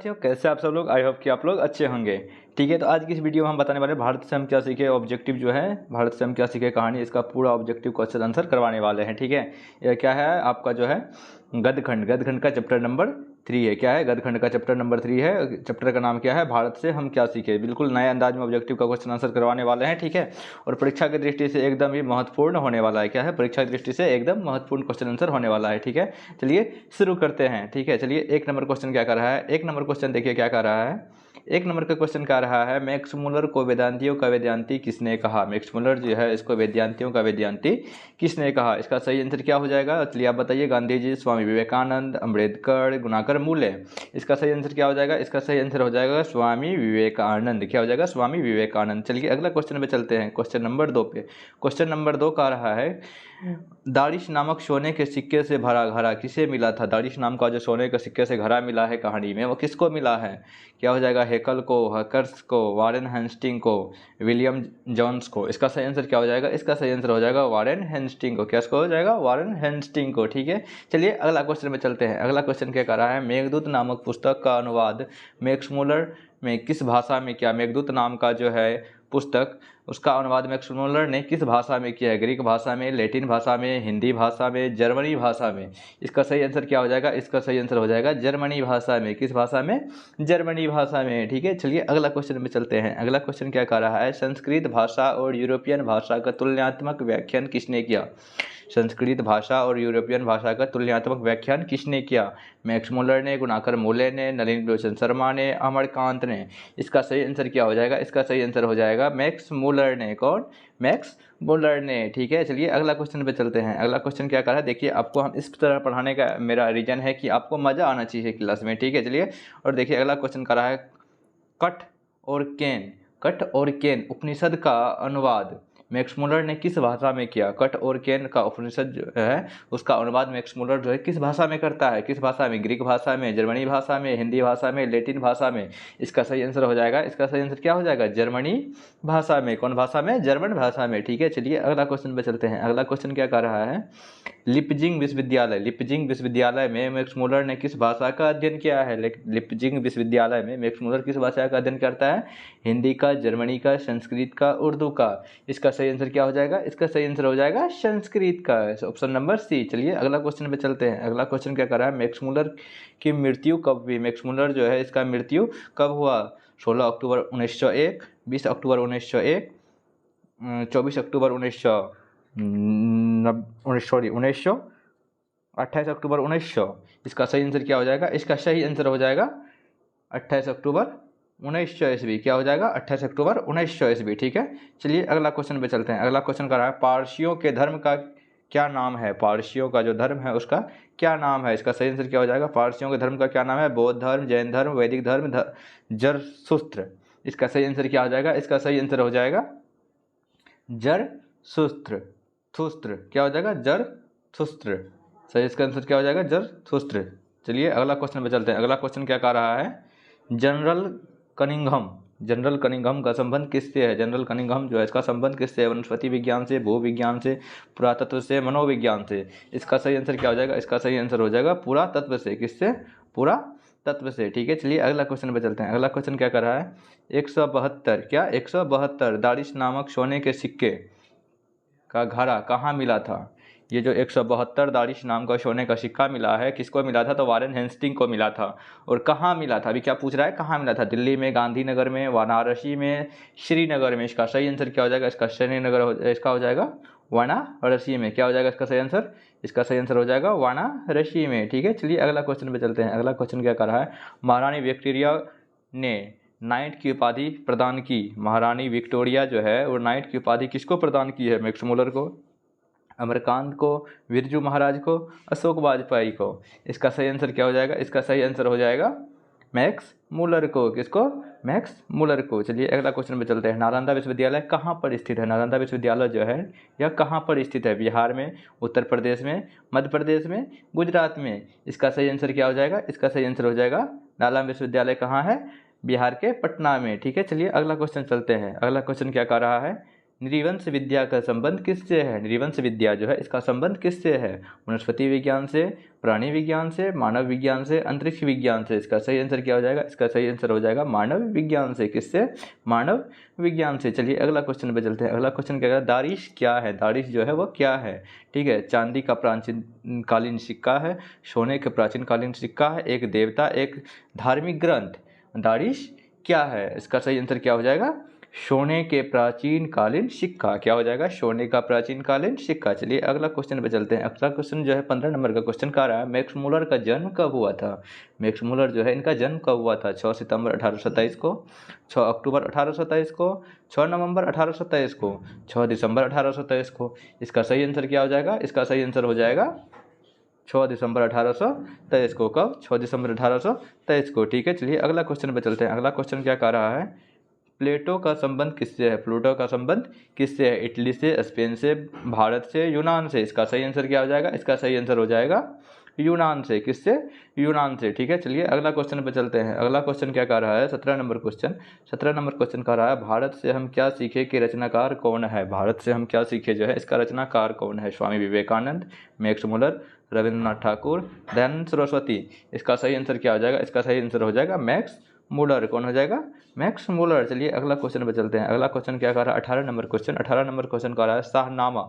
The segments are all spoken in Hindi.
साथियों, कैसे आप सब लोग। आई होप कि आप लोग अच्छे होंगे। ठीक है, तो आज की इस वीडियो में हम बताने वाले हैं भारत से हम क्या सीखे ऑब्जेक्टिव जो है, भारत से हम क्या सीखे कहानी, इसका पूरा ऑब्जेक्टिव क्वेश्चन आंसर करवाने वाले हैं। ठीक है, यह क्या है आपका जो है गदखंड का चैप्टर नंबर 3 है। क्या है, गदखंड का चैप्टर नंबर 3 है। चैप्टर का नाम क्या है, भारत से हम क्या सीखे। बिल्कुल नए अंदाज में ऑब्जेक्टिव का क्वेश्चन आंसर करवाने वाले हैं। ठीक है, और परीक्षा की दृष्टि से एकदम ही महत्वपूर्ण होने वाला है। क्या है, परीक्षा की दृष्टि से एकदम महत्वपूर्ण क्वेश्चन आंसर होने वाला है। ठीक है, चलिए शुरू करते हैं। ठीक है, चलिए एक नंबर क्वेश्चन क्या कर रहा है, एक नंबर क्वेश्चन देखिए क्या कर रहा है। एक नंबर का क्वेश्चन क्या रहा है, मैक्स मुलर को वेदांतियों का वेदांती किसने कहा। मैक्स मुलर जो है इसको वेदांतियों का वेदांती किसने कहा। इसका सही आंसर क्या हो जाएगा, चलिए आप बताइए। गांधी जी, स्वामी विवेकानंद, अम्बेडकर, गुणाकर मूले। इसका सही आंसर क्या हो जाएगा, इसका सही आंसर हो जाएगा स्वामी विवेकानंद। क्या हो जाएगा, स्वामी विवेकानंद। चलिए अगला क्वेश्चन पे चलते हैं, क्वेश्चन नंबर 2 पे। क्वेश्चन नंबर 2 का रहा है, दारिश नामक सोने के सिक्के से भरा घड़ा किसे मिला था। दारिश नाम का जो सोने के सिक्के से घड़ा मिला है कहानी में, वो किसको मिला है। क्या हो जाएगा, हेकल को, हकर्स को, वारेन हेस्टिंग को, विलियम जोन्स को। इसका सही आंसर क्या हो जाएगा, इसका सही आंसर हो जाएगा वारेन हेस्टिंग को। क्या हो जाएगा, वारेन हेस्टिंग को। ठीक है, चलिए अगला क्वेश्चन में चलते हैं। अगला क्वेश्चन क्या कर रहा है, मेघदूत नामक पुस्तक का अनुवाद मैक्स मुलर में किस भाषा में किया। मेघदूत नाम का जो है पुस्तक, उसका अनुवाद मैक्स मुलर ने किस भाषा में किया है। ग्रीक भाषा में, लैटिन भाषा में, हिंदी भाषा में, जर्मनी भाषा में। इसका सही आंसर क्या हो जाएगा, इसका सही आंसर हो जाएगा जर्मनी भाषा में। किस भाषा में, जर्मनी भाषा में। ठीक है, चलिए अगला क्वेश्चन में चलते हैं। अगला क्वेश्चन क्या कर रहा है, संस्कृत भाषा और यूरोपियन भाषा का तुलनात्मक व्याख्यान किसने किया। संस्कृत भाषा और यूरोपियन भाषा का तुलनात्मक व्याख्यान किसने किया। मैक्स मुलर ने, गुणाकर मूले ने, नलिन लोचन शर्मा ने, अमरकांत ने। इसका सही आंसर क्या हो जाएगा, इसका सही आंसर हो जाएगा मैक्स मुलर ने। कौन, मैक्स मुलर ने। ठीक है, चलिए अगला क्वेश्चन पे चलते हैं। अगला क्वेश्चन क्या कर रहा है, देखिए आपको हम इस तरह पढ़ाने का मेरा रीजन है कि आपको मज़ा आना चाहिए क्लास में। ठीक है, चलिए और देखिए अगला क्वेश्चन कर रहा है, कठ और केन, कठ और केन उपनिषद का अनुवाद मैक्स मुलर ने किस भाषा में किया। कठ और केन का उपनिषद जो है उसका अनुवाद मैक्स मुलर जो है किस भाषा में करता है। किस भाषा में, ग्रीक भाषा में, जर्मनी भाषा में, हिंदी भाषा में, लैटिन भाषा में। इसका सही आंसर हो जाएगा, इसका सही आंसर क्या हो जाएगा, जर्मनी भाषा में। कौन भाषा में, जर्मन भाषा में। ठीक है, चलिए अगला क्वेश्चन पे चलते हैं। अगला क्वेश्चन क्या कर रहा है, लिपजिंग विश्वविद्यालय, लिपजिंग विश्वविद्यालय में मैक्स मुलर ने किस भाषा का अध्ययन किया है। लिपजिंग विश्वविद्यालय में मैक्स मुलर किस भाषा का अध्ययन करता है, हिंदी का, जर्मनी का, संस्कृत का, उर्दू का। इसका सही आंसर क्या हो जाएगा, इसका सही आंसर हो जाएगा संस्कृत का, ऑप्शन नंबर सी। चलिए अगला क्वेश्चन पे चलते हैं। अगला क्वेश्चन क्या कर रहा है, मैक्स मुलर की मृत्यु कब हुई। मैक्स मुलर जो है इसका मृत्यु कब हुआ, 16 अक्टूबर 1901, 20 अक्टूबर 1901, 24 अक्टूबर 28 अक्टूबर 1900। इसका सही आंसर क्या हो जाएगा, इसका सही आंसर हो जाएगा 28 अक्टूबर 1900 ईस्वी। क्या हो जाएगा, 28 अक्टूबर 1900 ईस्वी। ठीक है, चलिए अगला क्वेश्चन पे चलते हैं। अगला क्वेश्चन कर रहा है, पारसियों के धर्म का क्या नाम है। पारसियों का जो धर्म है उसका क्या नाम है। इसका सही आंसर क्या हो जाएगा, पारसियों के धर्म का क्या नाम है, बौद्ध धर्म, जैन धर्म, वैदिक धर्म, जरसूत्र। इसका सही आंसर क्या हो जाएगा, इसका सही आंसर हो जाएगा जरसूत्र। थुस्त्र, क्या हो जाएगा, जरथुस्त्र। सही, इसका आंसर क्या हो जाएगा, जरथुस्त्र। चलिए अगला क्वेश्चन पे चलते हैं। अगला क्वेश्चन क्या कर रहा है, जनरल कनिंघम, जनरल कनिंघम का संबंध किससे है। जनरल कनिंघम जो है इसका संबंध किससे है, वनस्पति विज्ञान से, भूविज्ञान से, पुरातत्व से, मनोविज्ञान से। इसका सही आंसर क्या हो जाएगा, इसका सही आंसर हो जाएगा पुरातत्व से। किससे, पुरातत्व से। ठीक है, चलिए अगला क्वेश्चन पे चलते हैं। अगला क्वेश्चन क्या कर रहा है, 172, क्या 172 दारिश नामक सोने के सिक्के का घड़ा कहाँ मिला था। ये जो 172 दारिश नाम का सोने का सिक्का मिला है, किसको मिला था, तो वारेन हेस्टिंग को मिला था। और कहाँ मिला था, अभी क्या पूछ रहा है, कहाँ मिला था, दिल्ली में, गांधीनगर में, वाराणसी में, श्रीनगर में। इसका सही आंसर क्या हो जाएगा, इसका श्रीनगर, इसका हो जाएगा वाराणसी में। क्या हो जाएगा इसका सही आंसर, इसका सही आंसर हो जाएगा वाराणसी में। ठीक है, चलिए अगला क्वेश्चन पे चलते हैं। अगला क्वेश्चन क्या कर रहा है, महारानी विक्टोरिया ने नाइट की उपाधि प्रदान की। महारानी विक्टोरिया जो है वो नाइट की उपाधि किसको प्रदान की है, मैक्स मुलर को, अमरकांत को, बिरजू महाराज को, अशोक वाजपेयी को। इसका सही आंसर क्या हो जाएगा, इसका सही आंसर हो जाएगा मैक्स मुलर को। किसको, मैक्स मुलर को। चलिए अगला क्वेश्चन पे चलते हैं। नालंदा विश्वविद्यालय कहाँ पर स्थित है। नालंदा विश्वविद्यालय जो है यह कहाँ पर स्थित है, बिहार में, उत्तर प्रदेश में, मध्य प्रदेश में, गुजरात में। इसका सही आंसर क्या हो जाएगा, इसका सही आंसर हो जाएगा नालंदा विश्वविद्यालय कहाँ है, बिहार के पटना में। ठीक है, चलिए अगला क्वेश्चन चलते हैं। अगला क्वेश्चन क्या कर रहा है, नृवंश विद्या का संबंध किससे है? नृवंश विद्या जो है इसका संबंध किससे है? वनस्पति विज्ञान से, प्राणी विज्ञान से, मानव विज्ञान से, अंतरिक्ष विज्ञान से। इसका सही आंसर क्या हो जाएगा? इसका सही आंसर हो जाएगा मानव विज्ञान से। किससे? मानव विज्ञान से। चलिए अगला क्वेश्चन पे चलते हैं। अगला क्वेश्चन क्या है? दारिश क्या है? दारिश जो है वो क्या है? ठीक है, चांदी का प्राचीन कालीन सिक्का है, सोने के प्राचीन कालीन सिक्का है, एक देवता, एक धार्मिक ग्रंथ। दारिश क्या है? इसका सही आंसर क्या हो जाएगा? सोने के प्राचीन कालीन सिक्का। क्या हो जाएगा? सोने का प्राचीन कालीन सिक्का। चलिए अगला क्वेश्चन पे चलते हैं। अगला क्वेश्चन जो है 15 नंबर का क्वेश्चन का रहा है, मैक्स मूलर का जन्म कब हुआ था? मैक्स मूलर जो है इनका जन्म कब हुआ था? 6 सितंबर 1827 को, 6 अक्टूबर 1827 को, 6 नवंबर 1827 को, 6 दिसंबर 1827 को। इसका सही आंसर क्या हो जाएगा? इसका सही आंसर हो जाएगा 6 दिसंबर 1823 को। कब? 6 दिसंबर 1823 को। ठीक है, चलिए अगला क्वेश्चन पे चलते हैं। अगला क्वेश्चन क्या कह रहा है? प्लेटो का संबंध किससे है? प्लूटो का संबंध किससे है? इटली से, स्पेन से, भारत से, यूनान से। इसका सही आंसर क्या हो जाएगा? इसका सही आंसर हो जाएगा यूनान से। किससे? यूनान से। ठीक है, चलिए अगला क्वेश्चन पे चलते हैं। अगला क्वेश्चन क्या कह रहा है? 17 नंबर क्वेश्चन। 17 नंबर क्वेश्चन कह रहा है, भारत से हम क्या सीखे कि रचनाकार कौन है? भारत से हम क्या सीखे जो है इसका रचनाकार कौन है? Swami Vivekananda, Max Muller, Rabindranath Thakur, Dayanand Saraswati. इसका सही आंसर क्या हो जाएगा? इसका सही आंसर हो जाएगा मैक्स मूलर। कौन हो जाएगा? Max Muller. चलिए अगला क्वेश्चन पे चलते हैं। अगला क्वेश्चन क्या कर रहा है? 18 नंबर क्वेश्चन। 18 नंबर क्वेश्चन कह रहा है, शाहनामा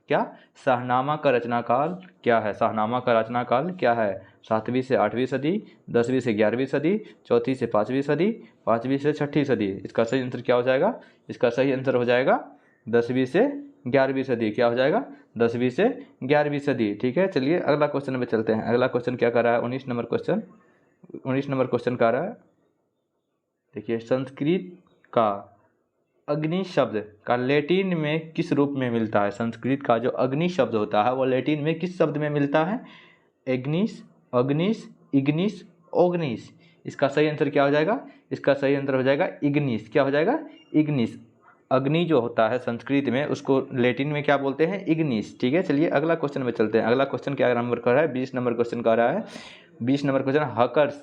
क्या? शाहनामा का रचनाकाल क्या है? शाहनामा का रचनाकाल क्या है? 7वीं से 8वीं सदी, 10वीं से 11वीं सदी, 4वीं से 5वीं सदी, 5वीं से 6ठी सदी। इसका सही आंसर क्या हो जाएगा? इसका सही आंसर हो जाएगा 10वीं से 11वीं सदी। क्या हो जाएगा? 10वीं से 11वीं सदी। ठीक है, चलिए अगला क्वेश्चन पे चलते हैं। अगला क्वेश्चन क्या कर रहा है? 19 नंबर क्वेश्चन। 19 नंबर क्वेश्चन कह रहा है, देखिए, संस्कृत का अग्नि शब्द का लैटिन में किस रूप में मिलता है? संस्कृत का जो अग्नि शब्द होता है वो लैटिन में किस शब्द में मिलता है? एग्निस, अग्निस, इग्निस, ओग्निस। इसका सही आंसर क्या हो जाएगा? इसका सही आंसर हो जाएगा इग्निस। क्या हो जाएगा? इग्निस। अग्नि जो होता है संस्कृत में उसको लैटिन में क्या बोलते हैं? इग्निस। ठीक है, चलिए अगला क्वेश्चन में चलते हैं। अगला क्वेश्चन क्या नंबर का रहा है? 20 नंबर क्वेश्चन का रहा है। 20 नंबर क्वेश्चन, हकर्स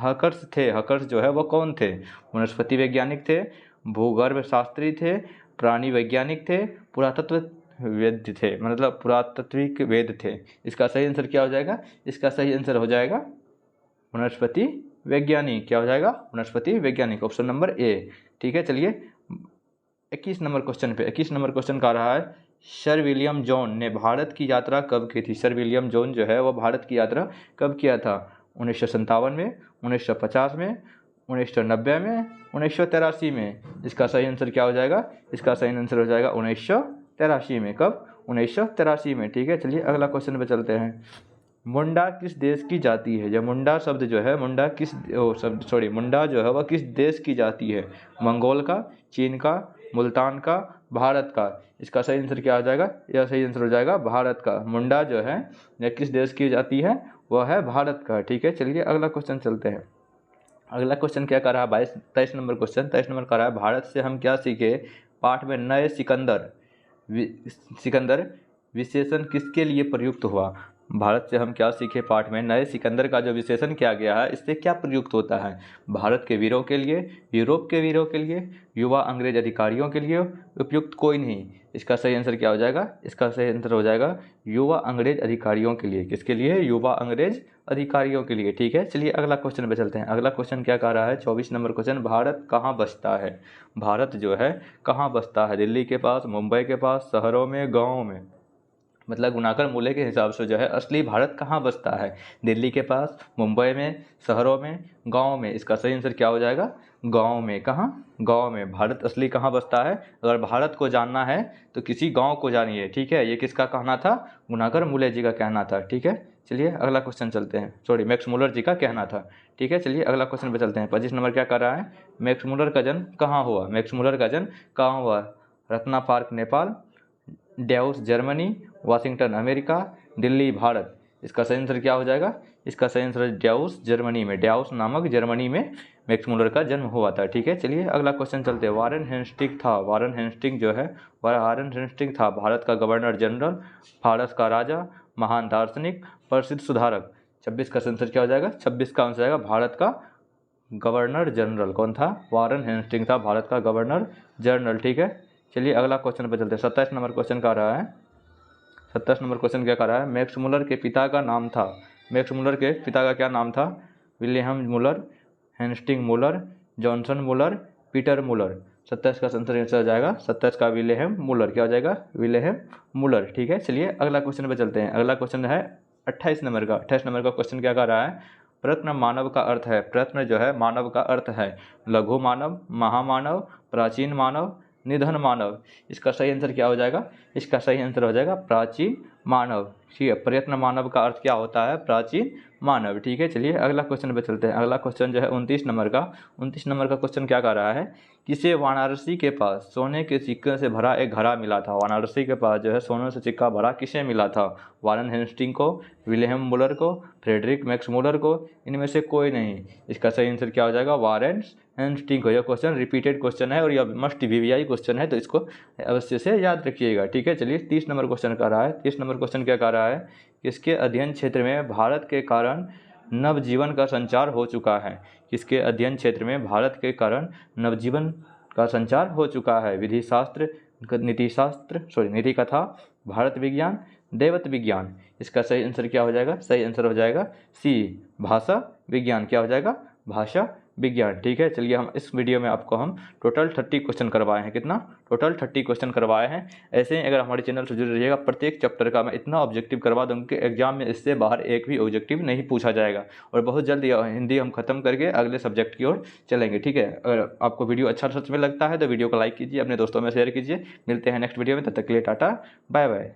हकर्स थे, हकर्स जो है वो कौन थे? वनस्पति वैज्ञानिक थे, भूगर्भ शास्त्री थे, प्राणी वैज्ञानिक थे, पुरातत्व वेद थे, मतलब पुरातात्विक वेद थे। इसका सही आंसर क्या हो जाएगा? इसका सही आंसर हो जाएगा वनस्पति वैज्ञानिक। क्या हो जाएगा? वनस्पति वैज्ञानिक, ऑप्शन नंबर ए। ठीक है, चलिए 21 नंबर क्वेश्चन पे। 21 नंबर क्वेश्चन का रहा है, सर विलियम जॉन ने भारत की यात्रा कब की थी? सर विलियम जॉन जो है वो भारत की यात्रा कब किया था? 1957 में, 1950 में, 1990 में, 1983 में। इसका सही आंसर क्या हो जाएगा? इसका सही आंसर हो जाएगा 1983 में। कब? 1983 में। ठीक है, चलिए अगला क्वेश्चन पे चलते हैं। मुंडा किस देश की जाति है? जो मुंडा शब्द जो है, मुंडा किस मुंडा जो है वह किस देश की जाति है? मंगोल का, चीन का, मुल्तान का, भारत का। इसका सही आंसर क्या हो जाएगा? यह सही आंसर हो जाएगा भारत का। मुंडा जो है यह किस देश की जाति है? वह है भारत का। ठीक है, चलिए अगला क्वेश्चन चलते हैं। अगला क्वेश्चन क्या कर रहा है? 23 नंबर क्वेश्चन। 23 नंबर कर रहा है, भारत से हम क्या सीखे? पाठ में नए सिकंदर विशेषण किसके लिए प्रयुक्त हुआ? भारत से हम क्या सीखे? पाठ में नए सिकंदर का जो विशेषण किया गया है इससे क्या प्रयुक्त होता है? भारत के वीरों के लिए, यूरोप के वीरों के लिए, युवा अंग्रेज अधिकारियों के लिए, उपयुक्त कोई नहीं। इसका सही आंसर क्या हो जाएगा? इसका सही आंसर हो जाएगा युवा अंग्रेज अधिकारियों के लिए। किसके लिए? युवा अंग्रेज अधिकारियों के लिए। ठीक है, चलिए अगला क्वेश्चन पे चलते हैं। अगला क्वेश्चन क्या कह रहा है? 24 नंबर क्वेश्चन, भारत कहाँ बसता है? भारत जो है कहाँ बसता है? दिल्ली के पास, मुंबई के पास, शहरों में, गाँव में? मतलब गुणाकर मूल्य के हिसाब से जो है असली भारत कहाँ बसता है? दिल्ली के पास, मुंबई में, शहरों में, गाँव में? इसका सही आंसर क्या हो जाएगा? गाँव में। कहाँ? गाँव में। भारत असली कहाँ बसता है? अगर भारत को जानना है तो किसी गाँव को जानिए। ठीक है, ये किसका कहना था? गुणाकर मूल्य जी का कहना था। ठीक है, चलिए अगला क्वेश्चन चलते हैं। मैक्स मूलर जी का कहना था। ठीक है, चलिए अगला क्वेश्चन पे चलते हैं। 25 नंबर क्या कर रहा है? मैक्स मूलर का जन्म कहाँ हुआ? मैक्स मूलर का जन्म कहाँ हुआ? रत्ना पार्क, नेपाल, डेउस Germany, Washington America, Delhi Bharat. इसका सही आंसर क्या हो जाएगा? इसका सही आंसर डेउस जर्मनी में, डेउस नामक जर्मनी में मैक्स मूलर का जन्म हुआ था। ठीक है, चलिए अगला क्वेश्चन चलते हैं। वारेन हेस्टिंग था, वारेन हेस्टिंग जो है वारेन हेस्टिंग था भारत का गवर्नर जनरल, फारस का राजा, महान दार्शनिक, प्रसिद्ध सुधारक। 26 का आंसर क्या हो जाएगा? 26 का आंसर आएगा भारत का गवर्नर जनरल। कौन था? वारेन हेस्टिंग था भारत का गवर्नर जनरल। ठीक है, चलिए अगला क्वेश्चन पर चलते हैं। 27 नंबर क्वेश्चन का रहा है, 27 नंबर क्वेश्चन क्या कर रहा है, मैक्स मुलर के पिता का नाम था, मैक्स मुलर के पिता का क्या नाम था, विलियम मुलर, हेनस्टिंग मुलर, जॉनसन मुलर, पीटर मुलर। 27 का आंसर हो जाएगा 27 का विलियम मुलर, क्या हो जाएगा, विलियम मुलर। ठीक है, चलिए अगला क्वेश्चन पे चलते हैं। अगला क्वेश्चन है 28 नंबर का। 28 नंबर का क्वेश्चन क्या कर रहा है, प्रयत्न मानव का अर्थ है, प्रयत्न जो है मानव का अर्थ है लघु मानव, महामानव, प्राचीन मानव, निधन मानव। इसका सही आंसर क्या हो जाएगा, इसका सही आंसर हो जाएगा प्राचीन मानव। ठीक है, प्रयत्न मानव का अर्थ क्या होता है, प्राचीन मानव। ठीक है, चलिए अगला क्वेश्चन पे चलते हैं। अगला क्वेश्चन जो है 29 नंबर का। 29 नंबर का क्वेश्चन क्या कर रहा है, किसे वाराणसी के पास सोने के सिक्के से भरा एक घड़ा मिला था, वाराणसी के पास जो है सोने से सिक्का भरा किसे मिला था, वारन हेस्टिंग को, विलियम मुलर को, फ्रेडरिक मैक्स मुलर को, इनमें से कोई नहीं। इसका सही आंसर क्या हो जाएगा, वारन हेस्टिंग को। यह क्वेश्चन रिपीटेड क्वेश्चन है और यह मस्ट वीवीआई क्वेश्चन है, तो इसको अवश्य से याद रखिएगा। ठीक है, चलिए 30 नंबर क्वेश्चन कर रहा है। 30 नंबर क्वेश्चन क्या कर रहा है, किसके अध्ययन क्षेत्र में भारत के कारण नवजीवन का संचार हो चुका है, किसके अध्ययन क्षेत्र में भारत के कारण नवजीवन का संचार हो चुका है, विधि शास्त्र, नीति शास्त्र, नीति कथा, भारत विज्ञान, दैवत विज्ञान। इसका सही आंसर क्या हो जाएगा, सही आंसर हो जाएगा सी, भाषा विज्ञान। क्या हो जाएगा, भाषा विज्ञान। ठीक है, चलिए हम इस वीडियो में आपको हम टोटल 30 क्वेश्चन करवाए हैं, कितना, टोटल 30 क्वेश्चन करवाए हैं। ऐसे ही अगर हमारे चैनल से जुड़े रहिएगा, प्रत्येक चैप्टर का मैं इतना ऑब्जेक्टिव करवा दूँगा कि एग्जाम में इससे बाहर एक भी ऑब्जेक्टिव नहीं पूछा जाएगा। और बहुत जल्द हिंदी हम खत्म करके अगले सब्जेक्ट की ओर चलेंगे। ठीक है, अगर आपको वीडियो अच्छा सच में लगता है तो वीडियो को लाइक कीजिए, अपने दोस्तों में शेयर कीजिए। मिलते हैं नेक्स्ट वीडियो में, तब तक के लिए टाटा बाय बाय।